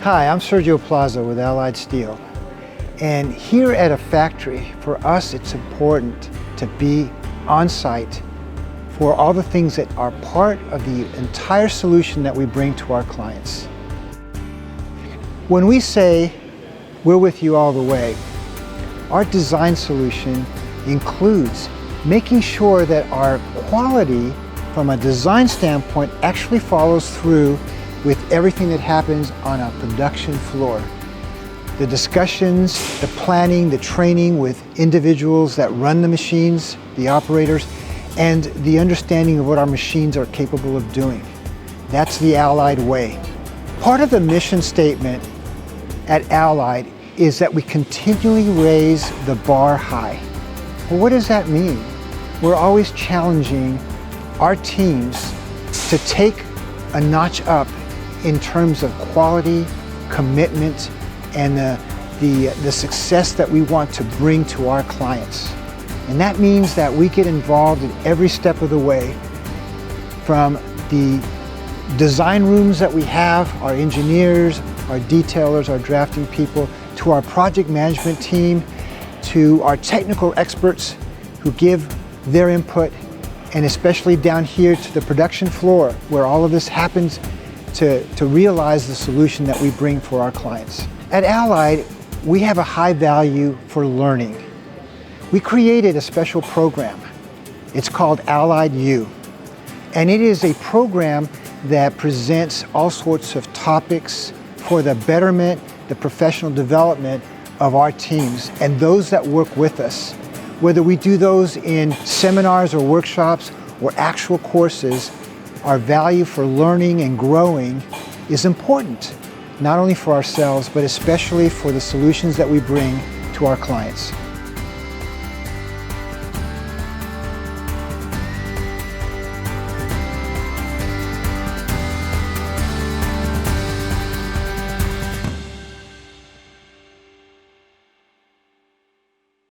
Hi, I'm Sergio Plaza with Allied Steel. And here at a factory, for us it's important to be on site for all the things that are part of the entire solution that we bring to our clients. When we say we're with you all the way, our design solution includes making sure that our quality from a design standpoint actually follows through with everything that happens on a production floor. The discussions, the planning, the training with individuals that run the machines, the operators, and the understanding of what our machines are capable of doing. That's the Allied way. Part of the mission statement at Allied is that we continually raise the bar high. Well, what does that mean? We're always challenging our teams to take a notch up in terms of quality, commitment, and the success that we want to bring to our clients. And that means that we get involved in every step of the way, from the design rooms that we have, our engineers, our detailers, our drafting people, to our project management team, to our technical experts who give their input, and especially down here to the production floor where all of this happens to realize the solution that we bring for our clients. At Allied, we have a high value for learning. We created a special program. It's called Allied U. And it is a program that presents all sorts of topics for the betterment, the professional development of our teams and those that work with us. Whether we do those in seminars or workshops or actual courses, our value for learning and growing is important, not only for ourselves, but especially for the solutions that we bring to our clients.